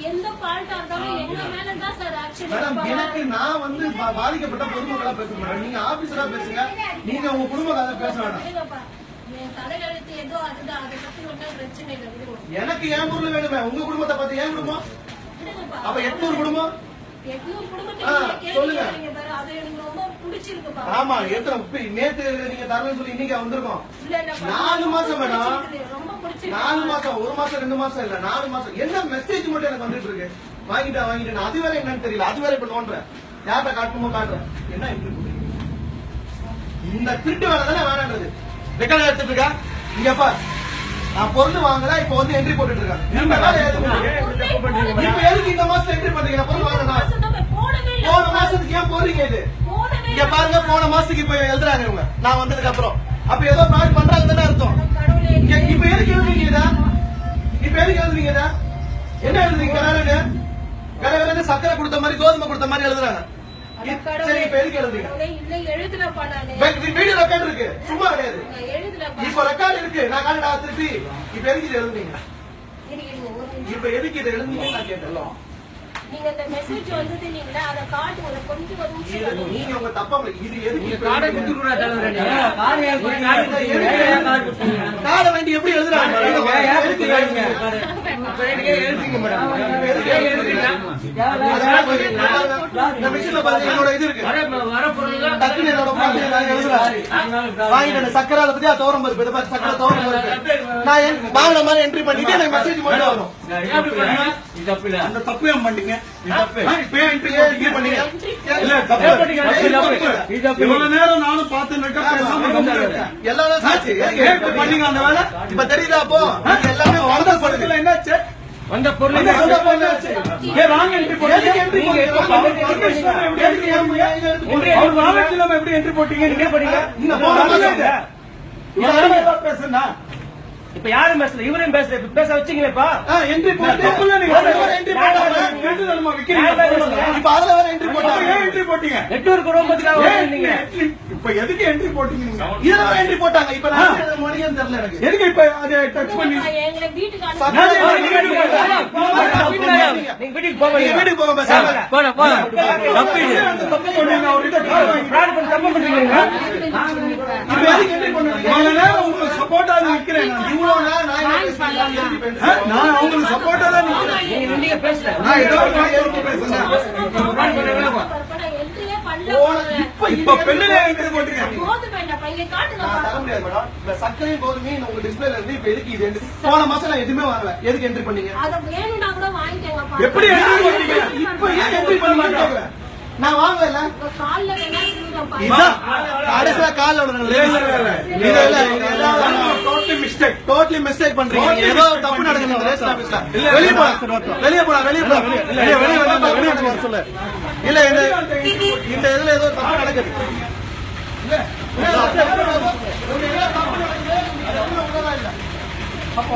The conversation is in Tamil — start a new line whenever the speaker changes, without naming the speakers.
எந்த ஃபால்ட்டா இருந்தாலும் எங்க மேல தான் சார் ஆக்ஷன்.
மேடம் எனக்கு நான் வந்து பாதிக்கப்பட்ட பொதுமக்களா பேச மாட்டேன். நீங்க ஆபீசரா பேசுங்க. நீங்க உங்க குடும்பக்கார பேச வேண்டாம்.
என் தலையெழுத்து ஏதோ அதுதான், அதை பத்தி ஒன்றும் பிரச்சனை இல்லை.
எனக்கு ஏன் பொருள் வேணுமே. உங்க குடும்பத்தை பார்த்து ஏன் குடும்பம் அப்ப 800 குடும்பம்
800 குடும்பத்துக்கு சொல்லுங்க. அது எனக்கு ரொம்ப பிடிச்சிருக்குப்பா.
ஆமா எத்தனை நேத்து நீங்க தரணும்னு சொல்லி இன்னைக்கு வந்திருக்கோம். 4 மாசம் மேடம்.
ரொம்ப பிடிச்சிருக்கு.
4 மாசம் 1 மாசம் 2 மாசம் இல்ல 4 மாசம். என்ன மெசேஜ் மட்டும் எனக்கு வந்துட்டு இருக்கு. வாங்கிட்டேன் அது வேற என்னன்னு தெரியல. அது வேற இப்ப நோன்றேன். யார்கிட்ட காட்டுமோ காட்டுறேன். என்ன இந்த திருட்டு வேலை தானே வேணான்றது. ரெக்கார்ட் எடுத்துட்டு இருக்கா இங்கப்பா. நான் பொருள் வாங்கல இப்ப வந்து என்ட்ரி போட்டுட்டு இருக்கேன். இப்ப எதுக்கு இந்த மாசம் என்ட்ரி பண்றீங்க? பொருள் வாங்கினா போன மாசத்துக்கு ஏன் போறீங்க? இது இங்க பாருங்க, போன மாசத்துக்கு இப்ப எழுதுறாங்க இவங்க நான் வந்ததுக்கு அப்புறம். அப்ப ஏதோ ஃப்ராட் பண்றாங்க தானே அர்த்தம். இப்ப எதுக்கு எழுதுறீங்க? இப்ப எதுக்கு எழுதுறீங்க? என்ன எழுதுறீங்க? கடவுளே சக்கரை கொடுத்த மாதிரி கோதுமை கொடுத்த மாதிரி எழுதுறாங்க. சரி இப்ப எதுக்கு எழுதுறீங்க? வீடியோ ரெக்கார்ட் இருக்கு, சும்மா கிடையாது. இப்ப ரெக்கார்ட் இருக்கு, நான் காட்டுடா திருப்பி. இப்ப எதுக்கு இது எழுதுறீங்க? இப்ப எதுக்கு இதை எழுதுறீங்க நான் கேட்டேன்.
நீங்க இந்த மெசேஜ் வந்தது நீங்க அத காட்டு கொஞ்சம் வந்து
நீங்க உங்க தப்பா இது எதுக்கு
கார்டை குடுக்குறா தலைவரே.
கார்டை வேண்டி எப்படி எழுதுறாங்க?
எழுதிங்க மேடம்.
இந்த மிஷின்ல பாருங்க என்னோட இது இருக்கு.
வர பொருள்
டக்குனு என்னோட பாத்து நான் எழுதுறேன். வாங்கிட்டேன் சக்கரை பத்தி தோரம் பருப்பு. இத பாத்து சக்கரை தோரம் பருப்பு. நான் வாங்குற மாதிரி என்ட்ரி பண்ணிட்டு எனக்கு மெசேஜ் மட்டும் வரும்.
இது தப்பு இல்ல.
அந்த தப்பு ஏன் பண்ணீங்க? இப்ப என்ட்ரி பண்ணீங்க. இல்ல தப்பு. இது தப்பு. இவ்வளவு நேரம் நானும் பாத்துட்டு எல்லாரும் சாட்சி பண்ணீங்க அந்த வேலை. இப்ப தெரியுதா? அப்போ எல்லாமே வந்த படத்துல என்னாச்சு?
வந்த பொருள்
ராங் என்ட்ரி போட்டீங்க.
எப்படி என்ட்ரி போட்டீங்க? நீங்க பண்ணீங்க.
பேசுனா
இப்ப யாரும் பேசல, இவரையும் பேசல. இப்ப பேச வச்சீங்களேப்பா.
என்ட்ரி போட்டு இப்ப அதுல வேற என்ட்ரி போட்டாங்க. என்ட்ரி போட்டீங்க.
நெட்வொர்க் குடும்பத்துக்காக வந்தீங்க.
இப்ப எதுக்கு என்ட்ரி போட்டீங்க? இதுல வேற என்ட்ரி போட்டாங்க. இப்ப நான் மணியம் தெரியல எனக்கு. எதுக்கு இப்ப அதை டச் பண்ணி
எங்க வீட்டுக்கு
நீங்க வீட்டுக்கு போங்க.
வீட்டுக்கு போங்க.
போன தப்பு இது.
தப்பு பண்ணீங்க. அவர்கிட்ட
ஃப்ராட் பண்ணி தப்பு பண்றீங்க.
இப்ப எதுக்கு என்ட்ரி பண்ணீங்க? நான் உங்களுக்கு சப்போர்ட்டா நிக்கிறேன். இவ்வளவு நேரம் நான் உங்களுக்கு சப்போர்ட்டா தான் நிக்கிறேன்.
நீங்க பேசல.
நான் ஏதோ பேசுறேன். இப்ப பெண்ணில என்ட்ரி போட்டீங்க. சக்கரையும் கோதுமையும் உங்க டிஸ்பிளேல இருந்து இப்ப எதுக்கு இது? போன மாசம் நான் எதுவுமே வாங்கல. எதுக்கு என்ட்ரி பண்ணீங்க? எப்படி என்ட்ரி பண்ணீங்க? இப்ப ஏன் என்ட்ரி பண்ண மாட்டீங்க? நான் வாங்கல. கடைசியா கால் டோட்டலி மிஸ்டேக் பண்றீங்க. ஏதோ தப்பு நடக்குது ரேஷன் ஆபீஸ்ல. வெளியே போலாம் சொல்லு. இல்ல இந்த இதுல ஏதோ தப்பு நடக்குது. அப்போ